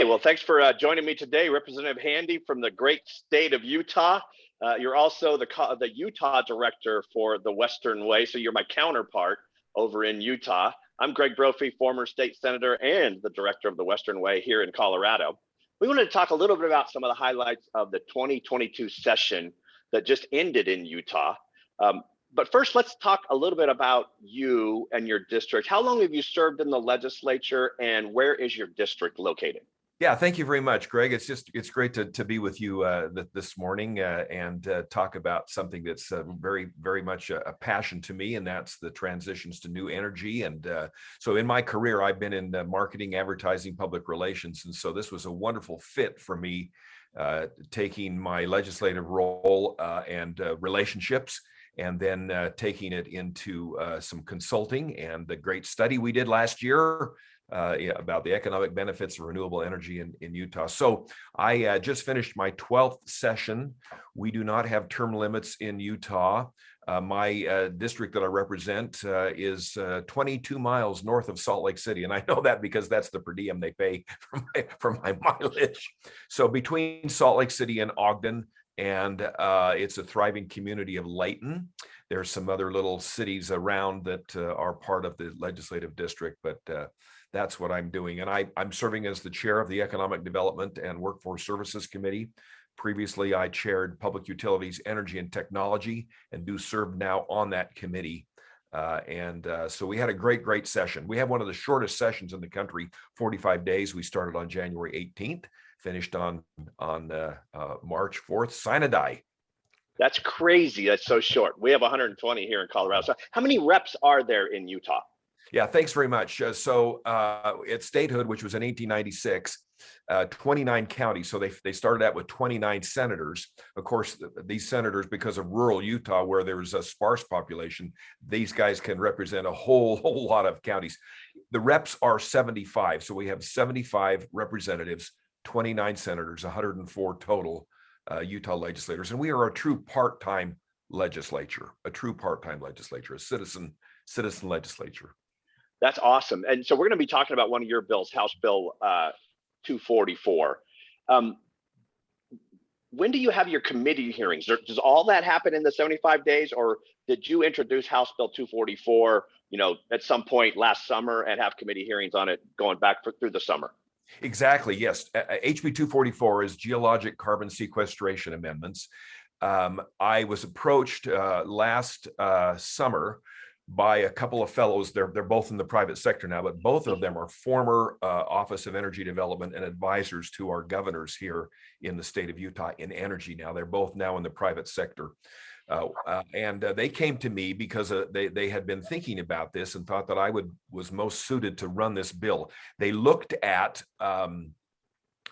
well, thanks for joining me today, Representative Handy from the great state of Utah. You're also the Utah director for the Western Way, so you're my counterpart over in Utah. I'm Greg Brophy, former state senator and the director of the Western Way here in Colorado. We wanted to talk a little bit about some of the highlights of the 2022 session that just ended in Utah. But first, let's talk a little bit about you and your district. How long have you served in the legislature, and where is your district located? Yeah, thank you very much, Greg. It's great to be with you this morning and talk about something that's very much a passion to me, and that's the transitions to new energy. And so in my career, I've been in marketing, advertising, public relations, and so this was a wonderful fit for me, taking my legislative role and relationships, and then taking it into some consulting and the great study we did last year about the economic benefits of renewable energy in Utah. So I just finished my 12th session. We do not have term limits in Utah. My district that I represent is 22 miles north of Salt Lake City. And I know that because that's the per diem they pay for my mileage. So between Salt Lake City and Ogden, and it's a thriving community of Layton. There's some other little cities around that are part of the legislative district, but that's what I'm doing. And I'm serving as the chair of the Economic Development and Workforce Services Committee. Previously, I chaired Public Utilities, Energy, and Technology, and do serve now on that committee. So we had a great session. We have one of the shortest sessions in the country, 45 days. We started on January 18th, finished on March 4th, sine die. That's crazy. That's so short. We have 120 here in Colorado. So how many reps are there in Utah? Yeah, thanks very much. So at statehood, which was in 1896, 29 counties. So they started out with 29 senators. Of course, these senators, because of rural Utah, where there's a sparse population, these guys can represent a whole lot of counties. The reps are 75. So we have 75 representatives, 29 senators, 104 total Utah legislators. And we are a true part-time legislature, a citizen legislature. That's awesome. And so we're going to be talking about one of your bills, House Bill 244. When do you have your committee hearings? Does all that happen in the 75 days, or did you introduce House Bill 244, at some point last summer and have committee hearings on it going back through the summer? Exactly, yes. HB 244 is geologic carbon sequestration amendments. I was approached last summer by a couple of fellows. They're both in the private sector now, but both of them are former Office of Energy Development and advisors to our governors here in the state of Utah in energy now. They're both now in the private sector. And they came to me because they had been thinking about this and thought that I was most suited to run this bill. They looked at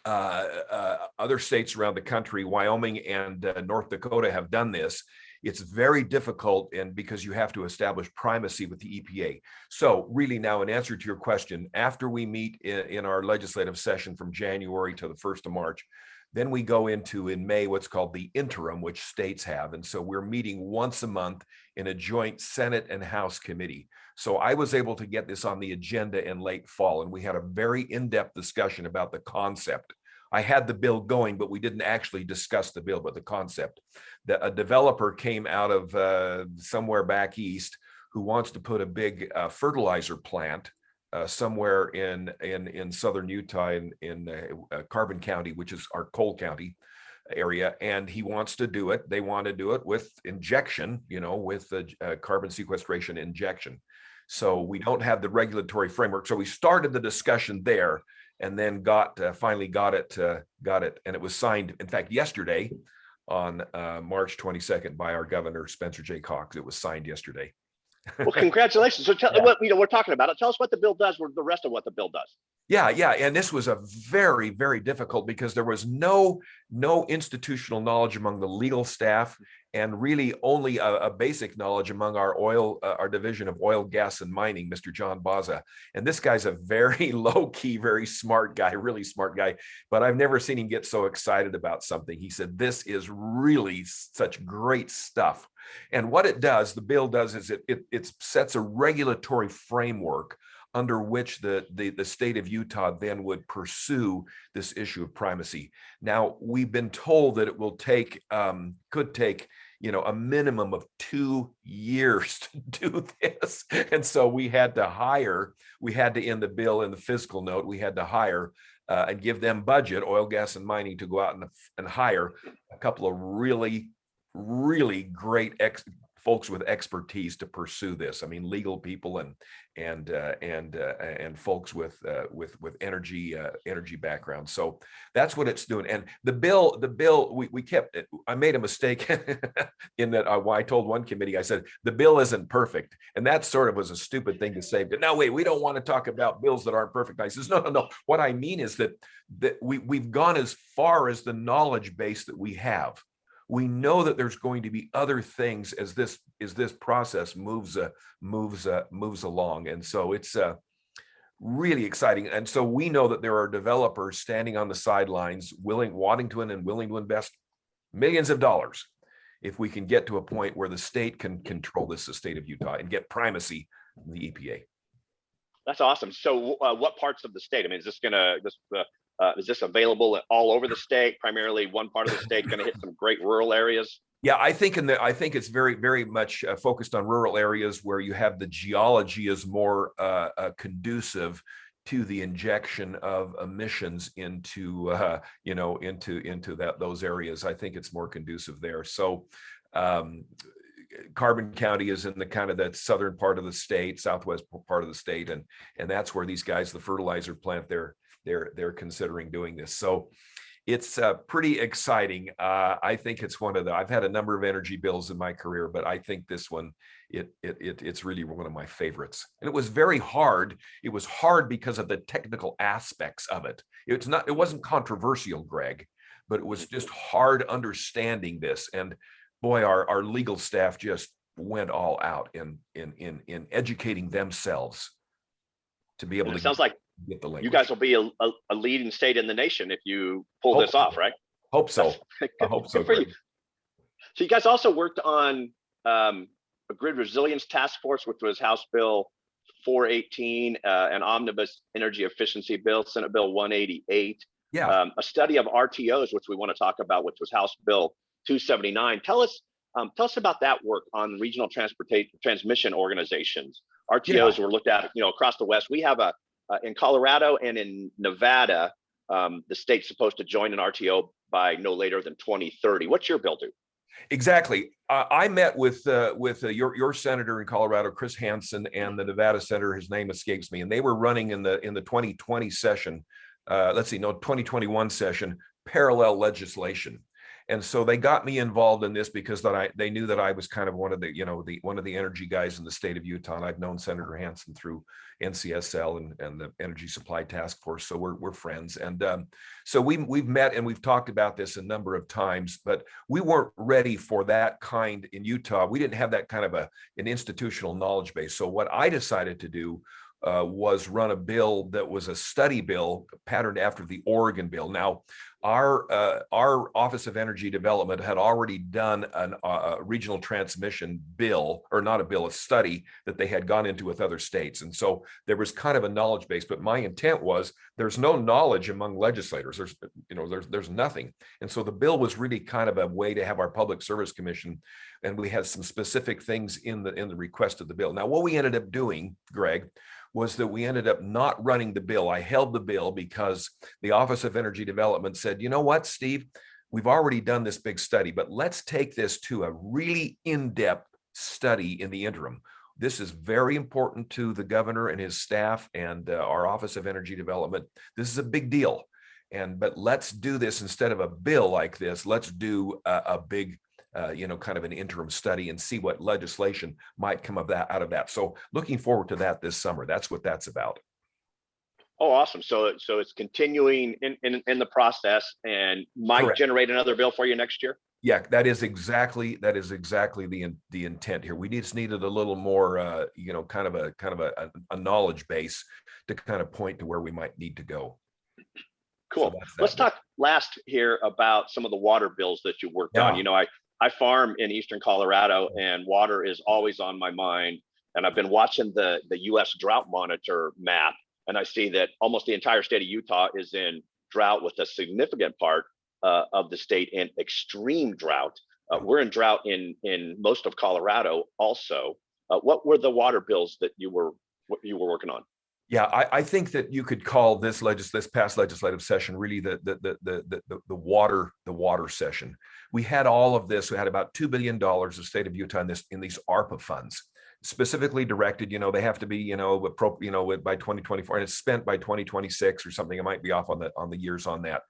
other states around the country. Wyoming and North Dakota have done this. It's very difficult, and because you have to establish primacy with the EPA. So really now, in answer to your question, after we meet in our legislative session from January to the 1st of March, then we go into in May what's called the interim, which states have. And so we're meeting once a month in a joint Senate and House committee. So I was able to get this on the agenda in late fall, and we had a very in-depth discussion about the concept. I had the bill going, but we didn't actually discuss the bill, but the concept. A developer came out of somewhere back east who wants to put a big fertilizer plant somewhere in southern Utah in Carbon County, which is our coal county area, and he wants to do it. They want to do it with injection, with the carbon sequestration injection. So we don't have the regulatory framework. So we started the discussion there, and then finally got it, and it was signed, in fact, yesterday on March 22nd by our governor, Spencer J. Cox. It was signed yesterday. Well, congratulations. So tell what we're talking about it. Tell us what the bill does, or the rest of what the bill does. Yeah. And this was a very difficult, because there was no institutional knowledge among the legal staff, and really only a basic knowledge among our division of oil, gas, and mining, Mr. John Baza. And this guy's a very low-key, very smart guy, really smart guy, but I've never seen him get so excited about something. He said, this is really such great stuff. And what it does, the bill does, is it sets a regulatory framework under which the state of Utah then would pursue this issue of primacy. Now, we've been told that it will take, could take, a minimum of 2 years to do this. And so we had to in the bill, in the fiscal note, we had to hire and give them budget, oil, gas, and mining, to go out and hire a couple of really, really great folks with expertise to pursue this. I mean, legal people and folks with energy background. So that's what it's doing. And the bill, we kept it. I made a mistake in that. I told one committee, I said, the bill isn't perfect. And that sort of was a stupid thing to say. But no, wait, we don't want to talk about bills that aren't perfect. I says, no. What I mean is that we've gone as far as the knowledge base that we have. We know that there's going to be other things as this process moves along, and so it's really exciting. And so we know that there are developers standing on the sidelines, wanting to invest millions of dollars if we can get to a point where the state can control this, the state of Utah, and get primacy from the EPA. That's awesome. So, what parts of the state? I mean, is this available all over the state? Primarily one part of the state, going to hit some great rural areas? Yeah, I think it's very, very much focused on rural areas where you have the geology is more conducive to the injection of emissions into those areas. I think it's more conducive there. So Carbon County is in the kind of that southern part of the state, southwest part of the state, and that's where these guys, the fertilizer plant, they're considering doing this. So it's pretty exciting. I think it's I've had a number of energy bills in my career, but I think this one, it's really one of my favorites. And it was very hard. It was hard because of the technical aspects of it. It wasn't controversial, Greg, but it was just hard understanding this. And boy, our legal staff just went all out in educating themselves to be able to. It sounds like get the language. You guys will be a leading state in the nation if you pull this off, right? Hope so. I hope so. For you. So you guys also worked on a grid resilience task force, which was House Bill 418, an omnibus energy efficiency bill, Senate Bill 188. Yeah. A study of RTOs, which we want to talk about, which was House Bill 279. Tell us about that work on regional transmission organizations. RTOs were looked at, across the West. We have in Colorado and in Nevada, the state's supposed to join an RTO by no later than 2030. What's your bill do? Exactly. I met with your senator in Colorado, Chris Hansen, and the Nevada senator, his name escapes me, and they were running in the 2020 session. 2021 session, parallel legislation. And so they got me involved in this because they knew that I was kind of one of the energy guys in the state of Utah. And I've known Senator Hansen through NCSL and the Energy Supply Task Force. So we're friends. And so we've met and we've talked about this a number of times, but we weren't ready for that kind in Utah. We didn't have that kind of an institutional knowledge base. So what I decided to do was run a bill that was a study bill patterned after the Oregon bill. Now, our Office of Energy Development had already done a regional transmission bill, or not a bill, a study that they had gone into with other states. And so there was kind of a knowledge base, but my intent was there's no knowledge among legislators. There's nothing. And so the bill was really kind of a way to have our Public Service Commission, and we had some specific things in the request of the bill. Now, what we ended up doing, Greg, was that we ended up not running the bill. I held the bill because the Office of Energy Development said, you know what, Steve, we've already done this big study, but let's take this to a really in-depth study in the interim. This is very important to the governor and his staff and our Office of Energy Development. This is a big deal. But let's do this instead of a bill like this. Let's do a big kind of an interim study and see what legislation might come out of that. So looking forward to that this summer. That's what that's about. Oh, awesome. So it's continuing in the process and might Correct. Generate another bill for you next year. Yeah, that is exactly the intent here. We just needed a little more, kind of a knowledge base to kind of point to where we might need to go. Cool. So let's talk last here about some of the water bills that you worked on. I farm in eastern Colorado, and water is always on my mind. And I've been watching the U.S. drought monitor map, and I see that almost the entire state of Utah is in drought, with a significant part of the state in extreme drought. We're in drought in most of Colorado also. What were the water bills that you were working on? Yeah, I think that you could call this past legislative session really the water session. We had all of this. We had about $2 billion of state of Utah in these ARPA funds, specifically directed. They have to be by 2024, and it's spent by 2026 or something. It might be off on the years on that.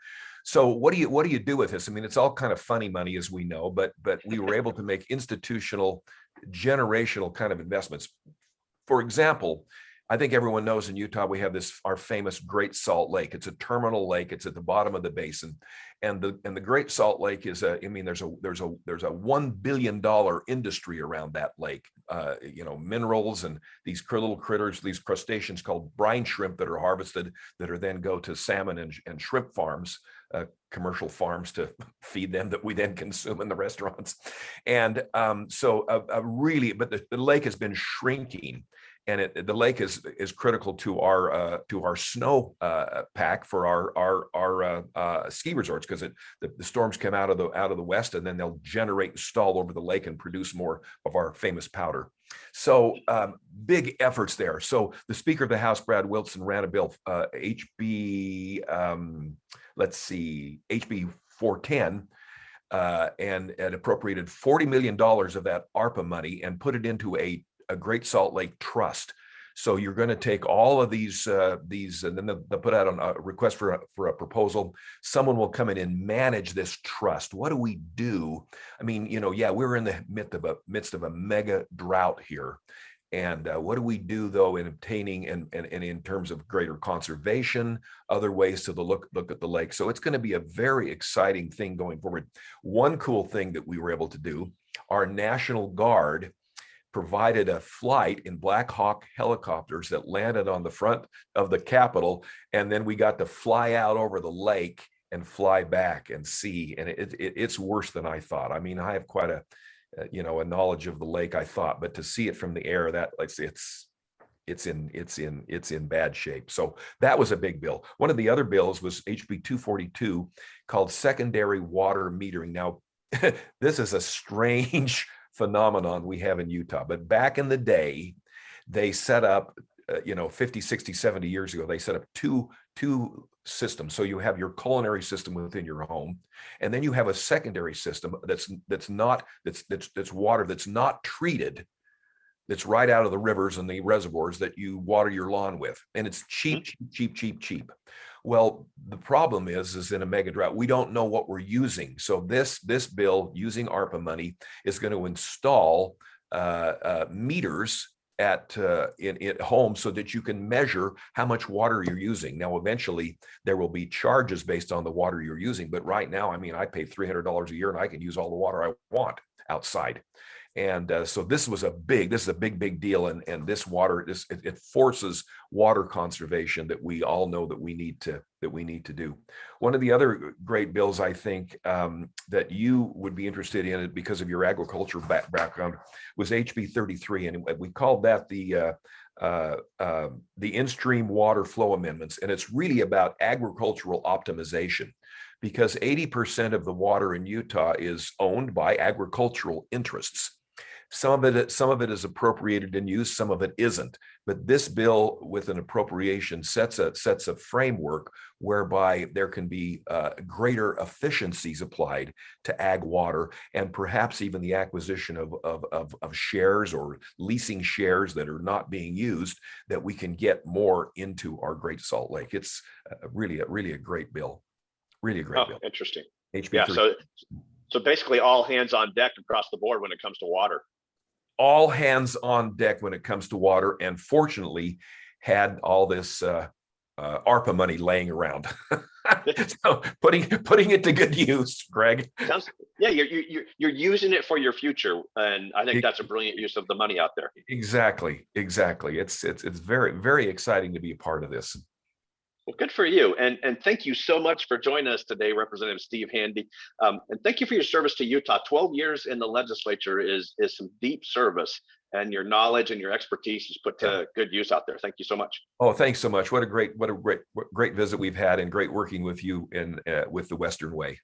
So what do you do with this? I mean, it's all kind of funny money, as we know, but we were able to make institutional, generational kind of investments. For example, I think everyone knows in Utah, we have our famous Great Salt Lake. It's a terminal lake. It's at the bottom of the basin. And the Great Salt Lake is there's a $1 billion industry around that lake, minerals and these little critters, these crustaceans called brine shrimp that are harvested, that are then go to salmon and shrimp farms, commercial farms to feed them, that we then consume in the restaurants. And but the lake has been shrinking. And the lake is critical to our snow pack for our ski resorts, because the storms come out of the west, and then they'll generate and stall over the lake and produce more of our famous powder. So big efforts there. So the Speaker of the House, Brad Wilson, ran a bill, HB 410. And appropriated $40 million of that ARPA money and put it into a Great Salt Lake Trust. So you're going to take all of these, and then they'll put out a request for a proposal. Someone will come in and manage this trust. What do we do? I mean, we're in the midst of a mega drought here. And what do we do, though, in obtaining and in terms of greater conservation, other ways to look at the lake? So it's going to be a very exciting thing going forward. One cool thing that we were able to do, our National Guard provided a flight in Black Hawk helicopters that landed on the front of the Capitol, and then we got to fly out over the lake and fly back and see. And it's worse than I thought. I mean, I have quite a knowledge of the lake, I thought, but to see it from the air, that it's in bad shape. So that was a big bill. One of the other bills was HB 242, called secondary water metering. Now, this is a strange phenomenon we have in Utah, but back in the day, they set up 50, 60, 70 years ago, they set up two systems. So you have your culinary system within your home, and then you have a secondary system that's water that's not treated, that's right out of the rivers and the reservoirs that you water your lawn with, and it's cheap. Well, the problem is in a mega drought, we don't know what we're using. So this bill, using ARPA money, is going to install meters at home, so that you can measure how much water you're using. Now, eventually, there will be charges based on the water you're using. But right now, I mean, I pay $300 a year, and I can use all the water I want outside. And so this is a big deal. And this water, it forces water conservation that we all know that we need to do. One of the other great bills, I think, that you would be interested in, because of your agriculture background, was HB 33. And we called that the in-stream water flow amendments. And it's really about agricultural optimization, because 80% of the water in Utah is owned by agricultural interests. Some of it is appropriated and used, some of it isn't. But this bill, with an appropriation, sets a framework whereby there can be greater efficiencies applied to ag water, and perhaps even the acquisition of shares or leasing shares that are not being used, that we can get more into our Great Salt Lake. It's really a great bill. Really a great bill. Interesting. HB Yeah. So basically, all hands on deck across the board when it comes to water. All hands on deck when it comes to water, and fortunately had all this ARPA money laying around. So putting it to good use, Greg. Yeah, you're using it for your future, and I think that's a brilliant use of the money out there. Exactly. It's very, very exciting to be a part of this. Well, good for you. And thank you so much for joining us today, Representative Steve Handy. And thank you for your service to Utah. 12 years in the legislature is some deep service, and your knowledge and your expertise is put Yeah. to good use out there. Thank you so much. Oh, thanks so much. What a great visit we've had, and great working with you in with the Western Way.